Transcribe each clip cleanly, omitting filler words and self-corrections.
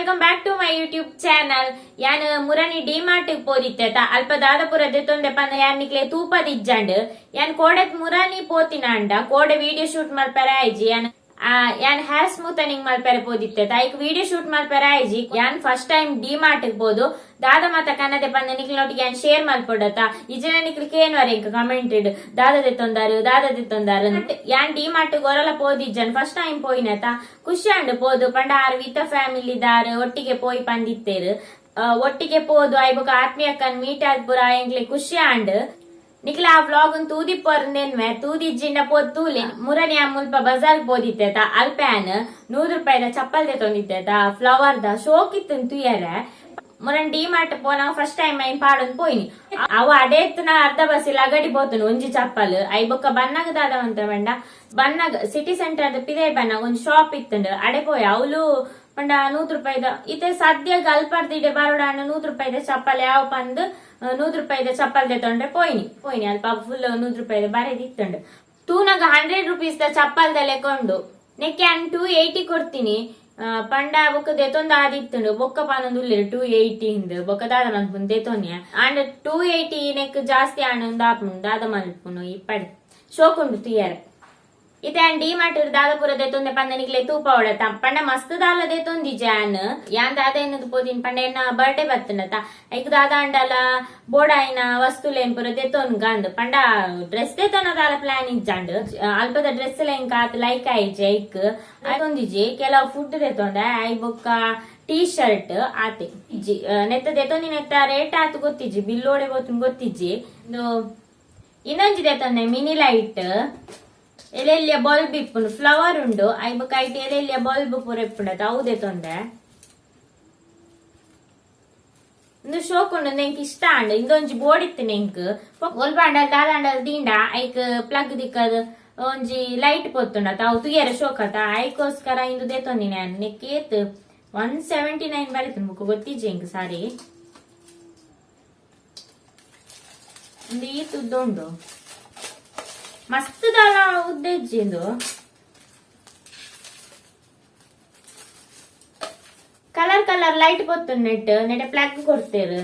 Welcome back to my YouTube channel. ಯಾನ್ ಮುರನಿ ಡಿಮಾರ್ಟ್ ಪೋದಿತ್ತ ಅಲ್ಪ ದಾದಪುರ ದೆತ್ತೊಂದೆ ಪಂದ ಯಾನ್ ನಿಕ್ಲೆ ತೂಪದಿಜ್ಜಂಡ್ ಯಾನ್ ಕೋಡೆತ್ ಮುರನಿ ಪೋತಿನ ಅಂಡ ಕೋಡೆ ವಿಡಿಯೋ ಶೂಟ್ ಮಲ್ಪರೆ ಆಯ್ಜಿ ಯಾನ್ ಹೇರ್ ಸ್ಮೂತನಿಂಗ್ ಮಲ್ಪರೆ ಪೋದಿತ್ತ ಐಕ್ ವಿಡಿಯೋ ಶೂಟ್ ಮಲ್ಪರೆ ಆಯ್ಜಿ ಯಾನ್ ಫಸ್ಟ್ ಟೈಮ್ ಡಿಮಾರ್ಟ್ ಬೋದು ದಾದ ಮಾತ ಕನ್ನದೆ ಪಂದ ನಿಕ್ಲೊಟ್ಟಿಗೆ ಯಾನ್ ಶೇರ್ ಮಲ್ಪೊಡತ ಇಜನ ನಿಕ್ಲಿ ಕೇನ್ವರೆ ಇಂಕ ಕಮೆಂಟೆಡ್ ದಾದ ದೆತ್ತೊಂದಾರು ಯಾನ್ ಡಿಮಾರ್ಟ್ ಗೊರಲ ಪೋದಿಜ್ಜನ್ ಫಸ್ಟ್ ಟೈಮ್ ಪೋಯಿನತ ಖುಷಿ ಅಂಡ್ ಪೋದು ಪಂಡ ಆರ್ ವಿತ್ ಫ್ಯಾಮಿಲಿ ದಾರ್ ಒಟ್ಟಿಗೆ ಪೋಯಿ ಪಂದಿತ್ತೇರು ಒಟ್ಟಿಗೆ ಪೋದು ಐಬೊಕ ಆತ್ಮೀಯಕ್ಕನ್ ಮೀಟ್ ಆದ್ಪುರ ಎಂಕ್ಲೆ ಖುಷಿ ಅಂಡ್ ನಿಕ್ಲ ಆ ವ್ಲಾಗ್ ತೂದಿ ಪೊರ್ನೆನ್ವೆ ತೂದಿಜ್ಜಿಂಡ ಪೋದ್ ತೂಲೆ ಮುರನಿ ಆ ಮುಲ್ಪ ಬಜಾರ್ ಪೋದಿತ್ತೇತ ಅಲ್ಪ್ಯಾನ್ 100 ರೂಪಾಯಿದ ಚಪ್ಪಲ್ ದೆತ್ತೊಂದಿತ್ತೇತ ಫ್ಲವರ್ ದ ಶೋಕಿತ್ತು ತುಯರೆ ಮುರನ್ ಡಿಮಾರ್ಟ್ ಪೋನ ಫಸ್ಟ್ ಟೈಮ್ ಐನ್ ಪಾಡೊಂದು ಪೋಯಿನಿ ಅವ ಅಡೇತ್ನ ಅರ್ಧ ಬಸ್ಸಿಲ್ ಅಗಡಿ ಪೋತುನು ಒಂಜಿ ಚಪ್ಪಲ್ ಐಬೊಕ್ಕ ಬನ್ನಗ ದಾದವಂತ ಬಂಡ ಬನ್ನಗ ಸಿಟಿ ಸೆಂಟರ್ ಪಿದೇ ಬನ್ನಗ ಒಂಜಿ ಶಾಪ್ ಇತ್ತಂಡು ಅಡೆ ಪೋಯ ಅವಳು ಪಂಡ 100 ರೂಪಾಯಿದ ಇತ್ತೆ ಸದ್ಯ ಅಲ್ಪರ್ದಿಡೆ ಬರೋಡ 100 ರೂಪಾಯಿದ ಚಪ್ಪಲ್ ಯಾವ ಪಂದ್ 100 ರೂಪಾಯಿದ ಚಪ್ಪಲ್ ದೆತ್ತೊಂಡ್ರೆ ಪೋಯಿನಿ ಅಲ್ಪ ಫುಲ್ 100 ರೂಪಾಯಿದ ಬರೆದಿತ್ತಂಡು ತೂನಗ 100 ರೂಪೀಸ್ ದ ಚಪ್ಪಲ್ ಲೆಕೊಂಡು ನೆಕ್ಕೆ ಅನ್ 280 ಕೊಡ್ತೀನಿ ಪಂಡ ಬೊಕ್ಕ ದೆತ್ತೊಂದು ಆದಿತ್ತುಂಡು ಬೊಕ್ಕ ಪಾನೊಂದು 280 ಹಿಂದ್ ಬೊಕ್ಕ ದಾದ ಮಲ್ಪುನು ದೆತ್ತೊನ್ಯ ಅಂಡ್ 280 ನೆಕ್ ಜಾಸ್ತಿ ಆಣೊಂದು ಆಪುನು ದಾದ ಮಲ್ಪುನು ಇಪ್ಪಡಿ ಶೋಕುಂಡು ತುಯ್ಯಾರ ಇತ್ತೆ ಡಿಮಾರ್ಟ್ ದಾದಪುರ ದೆತ್ತೊಂದೆ ಪಂದ ನಿಕ್ಲೆ ತೂಪ ಹೊಡತ ಪಂಡ ಮಸ್ತ್ ದಾಲ ದೆತ್ತೊಂದಿ ಜಾನ್ ಯಾನ್ ದಾದ ಎನ್ನದು ಪೋದಿನ್ ಪಂಡ ಎನ್ನ ಬರ್ಡೇ ಬತ್ತಂಡತ ಐಕ್ ದಾದ ಅಂಡಲ ಬೋಡಾಯಿನ ವಸ್ತುಲೇನ್ ಪುರ ದೆತ್ತೊಂದು ಗಂದ್ ಪಂಡ ಡ್ರೆಸ್ ದೆತ್ತೊನ ದಾಲ ಪ್ಲಾನ್ ಇಜ್ಜಂಡ್ ಅಲ್ಪದ ಡ್ರೆಸ್ ಲೆಂಕ ಆತ್ ಲೈಕ್ ಆಯ್ಜಿ ಐಕ್ ಅದೊಂದಿಜಿ ಕೆಲವು ಫುಡ್ ದೆತ್ತೊಂಡೆ ಐ ಬೊಕ್ಕ ಟೀ ಶರ್ಟ್ ಆತೆ ಇಜ್ಜಿ ನೆತ್ತ ದೆತ್ತೊಂದಿ ನೆತ್ತ ರೇಟ್ ಆತ್ ಗೊತ್ತಿಜ್ಜಿ ಬಿಲ್ಲೋಡೆ ಗೊತ್ತಿಜ್ಜಿ ಇನ್ನೊಂಜಿ ದೆತ್ತೊಂದೆ ಮಿನಿ ಲೈಟ್ ಎಲೆಲ್ಲಿಯ ಬಲ್ಬ್ ಇಪ್ಪುಂಡು ಫ್ಲವರ್ ಉಂಡು ಐಬಕ್ಕ ಐಟ್ ಎಲೆಲ್ಲಿಯ ಬಲ್ಬ್ ಪೂರ ಇಪ್ಪುಂಡತ ಅವುದೇ ತೊಂದೆ ಇಂದು ಶೋಕ್ ಉಂಡು ನೆಂಕ್ ಇಷ್ಟ ಅಂಡ್ ಇಂದೊಂಜಿ ಬೋರ್ಡ್ ಇತ್ತು ನೆಂಕ್ ಒಲ್ಪ ಅಂಡಲ್ ದಾದ ಅಂಡಲ್ ದೀಂಡ ಐಕ್ ಪ್ಲಗ್ ದಿಕ್ಕದ್ ಒಂಜಿ ಲೈಟ್ ಪೊತ್ತುಂಡತ ಅವು ತುಯ್ಯರ ಶೋಕತ ಐಕೋಸ್ಕರ ಇಂದು ದೇತೊಂದಿನಿ ನಾನು ನೆಕ್ಕೇತ್ 179 ಬರೀತು ಮುಖ ಗೊತ್ತಿಜ್ಜಿ ಎಂಕ್ ಸಾರಿ ಇಂದು ಈ ತುದ್ದುಂಡು ಮಸ್ತ್ ದಾಲ ಉದ್ದೇಜಿಂದು ಕಲರ್ ಲೈಟ್ ಪೊತ್ತು ನೆಟ್ಟೆ ಪ್ಲಗ್ ಕೊಡ್ತೇರು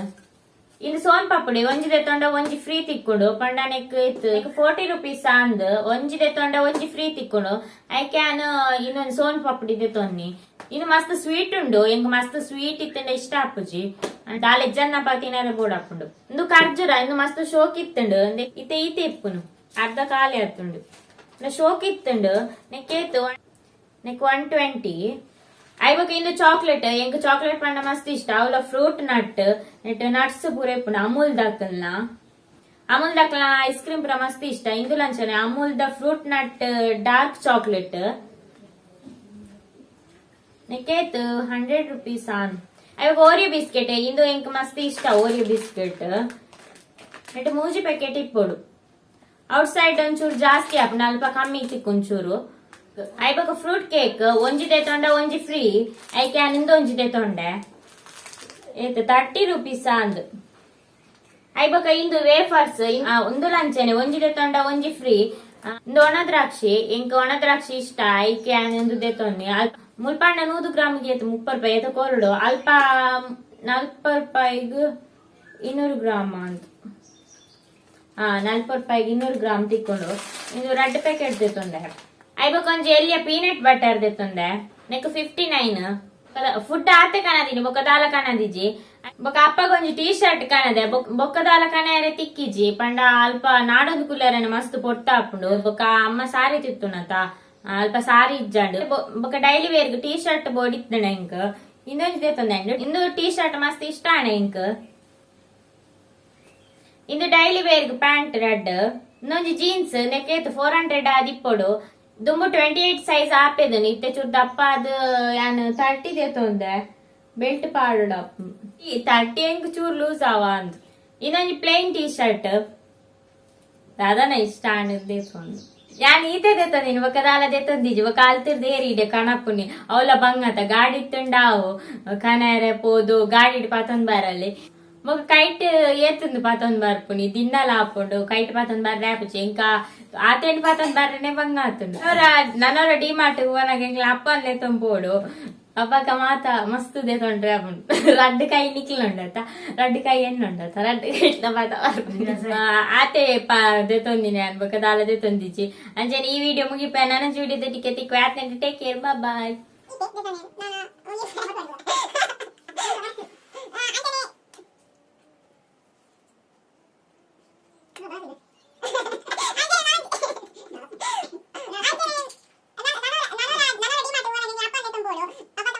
ಇನ್ನು ಸೋನ್ ಪಾಪುಡಿ ಒಂಜಿ ದೆತ್ತೊಂಡ ಒಂಜಿ ಫ್ರೀ ತಿಕ್ಕೊಂಡು ಪಂಡ ನೆಕ್ ಇತ್ತು 40 ರೂಪೀಸ್ ಅಂದ್ ಒಂಜಿ ದೆತ್ತೊಂಡ ಒಂಜಿ ಫ್ರೀ ತಿಕ್ಕೊಂಡು ಐ ಕ್ಯಾನ್ ಇನ್ನೊಂದು ಸೋನ್ ಪಾಪುಡಿ ದೆತ್ತೊನ್ನಿ ಇನ್ನು ಮಸ್ತ್ ಸ್ವೀಟ್ ಉಂಡು ಎಂಗ್ ಮಸ್ತ್ ಸ್ವೀಟ್ ಇತ್ತಂಡ ಇಷ್ಟ ಆಪುಜಿ ದಾಲ ಎಜ್ಜನ್ನ ಪಾತಿನಾರ ಬೋರ್ಡ್ ಹಾಕೊಂಡು ಇಂದು ಖರ್ಜೂರ ಇನ್ನು ಮಸ್ತ್ ಶೋಕ್ ಇತ್ತಂಡು ಇತ್ತೆ ಇಪ್ಪುನು ಅರ್ಧ ಖಾಲಿ ಆತುಂಡು ಶೋಕ್ ಇತ್ತುಂಡು ನೆಕ್ಕೇತು ನೆಕ್ 120 ಐಬಕ ಇಂದು ಚಾಕ್ಲೇಟ್ ಎಂಕ್ ಚಾಕ್ಲೇಟ್ ಪಂಡ ಮಸ್ತ್ ಇಷ್ಟ ಅವಳ ಫ್ರೂಟ್ ನಟ್ಸ್ ಪೂರ ಇಪ್ಪುಂಡು ಅಮೂಲ್ ದಾಕಲ್ನ ಐಸ್ ಕ್ರೀಮ್ ಪೂರ ಮಸ್ತ್ ಇಷ್ಟ ಇಂದು ಲಂಚನೆ ಅಮೂಲ್ ದ ಫ್ರೂಟ್ ನಟ್ ಡಾರ್ಕ್ ಚಾಕ್ಲೇಟ್ ನೆಕ್ಕೇತು 100 ರೂಪೀಸ್ ಆನ್ ಐವಾಗ ಓರಿಯೋ ಬಿಸ್ಕೆಟ್ ಇಂದು ಎಂಕ್ ಮಸ್ತ್ ಇಷ್ಟ ಓರಿಯೋ ಬಿಸ್ಕೆಟ್ ನೆಟ್ ಮೂಜಿ ಪ್ಯಾಕೆಟ್ ಇಪ್ಪೋಡು ಔಟ್ ಸೈಡ್ ಒಂಚೂರು ಜಾಸ್ತಿ ಆಪುಂಡು ಅಲ್ಪ ಕಮ್ಮಿ ತಿಕ್ಕೊಂಚೂರು ಐಬಕ ಫ್ರೂಟ್ ಕೇಕ್ ಒಂಜಿ ದೆತ್ತೊಂಡ ಒಂಜಿ ಫ್ರೀ ಐ ಕ್ಯಾನ್ ಇಂದು ಒಂಜಿ ದೆತ್ತೊಂಡೆ ಏತ್ 30 ರೂಪೀಸ್ ಅಂದ್ ಐಬಕ ಇಂದು ವೇಫರ್ಸ್ ಒಂದು ಲಂಚನೆ ಒಂಜಿ ದೆತ್ತೊಂಡ ಒಂಜಿ ಫ್ರೀ ಇಂದು ಒಣ ದ್ರಾಕ್ಷಿ ಎಂಕ್ ಒಣ ದ್ರಾಕ್ಷಿ ಇಷ್ಟ ಐ ಕ್ಯಾನ್ ಇಂದು ದೆತ್ತೊನ್ನಿ ಮುಲ್ಪಂಡ 100 ಗ್ರಾಮ್ಗೆ 30 ರೂಪಾಯಿ ಏತ ಕೊರಡು ಅಲ್ಪ 40 ರೂಪಾಯಿಗ್ 200 ಗ್ರಾಮ್ ಅಂತ 40 ರೂಪಾಯಿಗೆ 200 ಗ್ರಾಮ್ ತಿಕ್ಕೊಂಡು ಇದು ರೆಡ್ ಪ್ಯಾಕೆಟ್ ದೆತ್ತೊಂದೆ ಐಬಕ ಒಂಜಿ ಎಲ್ಲಿಯ ಪೀನಟ್ ಬಟರ್ ದೆತ್ತೊಂದೆ ನೆಕ್ 59 ಫುಡ್ ಆತೆ ಕನದಿನಿ ಬೊಕ್ಕ ದಾಲ ಕನದಿಜಿ ಬೊಕ್ಕ ಅಪ್ಪಗ ಒಂಜಿ ಟೀ ಶರ್ಟ್ ಕನದೆ ಬೊಕ್ಕ ದಾಲ ಕನೆಯರೆ ತಿಕ್ಕಿಜಿ ಪಂಡ ಅಲ್ಪ ನಾಡೊಂದು ಕುಲ್ಲರನೆ ಮಸ್ತ್ ಪೊಟ್ಟ ಆಪುಂಡು ಬೊಕ್ಕ ಅಮ್ಮ ಸಾರಿ ತಿತ್ತುನತ ಅಲ್ಪ ಸಾರಿ ಇಜ್ಜಂಡು ಬೊಕ್ಕ ಡೈಲಿ ವೇರ್ಗ್ ಟೀ ಶರ್ಟ್ ಬೋರ್ಡ್ ಇತ್ತಣ ಇಂಕ್ ಇಂದೊಂಜಿ ದೆತ್ತೊಂದೆ ಇಂದು ಟೀ ಶರ್ಟ್ ಮಸ್ತ್ ಇಷ್ಟ ಆಣ ಇಂಕ್ ಇಂದು ಡೈಲಿ ವೇರ್ಗ್ ಪ್ಯಾಂಟ್ ರೆಡ್ ಇನ್ನೊಂಜಿ ಜೀನ್ಸ್ ನೆಕ್ಕೇತು 400 ಆದಿಪ್ಪೊಡು ದುಂಬು 28 ಸೈಜ್ ಆಪೆದು ಇತ್ತೆ ಚೂರ್ ದಪ್ಪ ಅದು ಯಾನ್ 30 ದೇತೊಂದೆ ಬೆಲ್ಟ್ ಪಾಡುಡ 30 ಎಂಕ್ ಚೂರ್ ಲೂಸ್ ಆವ ಅಂದ್ ಇನ್ನೊಂಜಿ ಪ್ಲೇನ್ ಟೀ ಶರ್ಟ್ ದಾದನ ಇಷ್ಟ ದೇತೊಂದು ಯಾನ್ ಈತೆ ದೆತ್ತೊಂದಿನಿ ಬೊಕ್ಕ ದಾಲ ದೆತ್ತೊಂದಿಜಿ ಬೊಕ್ಕ ಅಲ್ತಿರ್ದು ಏರಿಡೆ ಕಣಪುನಿ ಅವಲ ಬಂಗತ ಗಾಡಿ ಇತ್ತುಂಡಾವು ಕನೆರೆ ಪೋದು ಗಾಡಿ ಪತೊಂದ್ ಬಾರಲ್ಲಿ ಮಗ ಕೈಟ್ ಏತುಂದು ಪತೊಂದು ಬರ್ಪುನಿ ದಿನ್ನಲ ಆಪುಂಡು ಕೈಟ್ ಪತೊಂದು ಬರ್ರೆ ಆಪುಜಿ ಇಂಕ ಆತೇನ್ ಪತೊಂದು ಬರ್ರೆನೆ ಬಂಗ ಆತುಂಡು ನನ್ನವರ ಡಿಮಾರ್ಟ್ ಹೋನಾಗ ಎಂಕ್ಲ ಅಪ್ಪನ್ಲೆ ತೊಂಬೋಡು ಅಪ್ಪಕ್ಕ ಮಾತ ಮಸ್ತ್ ದೇತೊಂಡ್ರೆ ರಡ್ಡು ಕೈ ನಿಕ್ಲು ಉಂಡತ್ತ ರಡ್ಡು ಕೈ ಎಣ್ಣು ಉಂಡತ್ತ ರಡ್ಡು ಕೈ ಇಟ್ಲ ಮಾತ ಆತೆ ದೇತೊಂದಿನಿ ಅನ್ಬೇಕ ದಾಲ ದೇತೊಂದಿಚ್ಚಿ ಅಂಜನೆ ಈ ವಿಡಿಯೋ ಮುಗಿಪ ನನ್ನ ವಿಡಿಯೋ ಟಿಕೆಟ್ ಟೇಕ್ ಕೇರ್ ಬಾಯ್.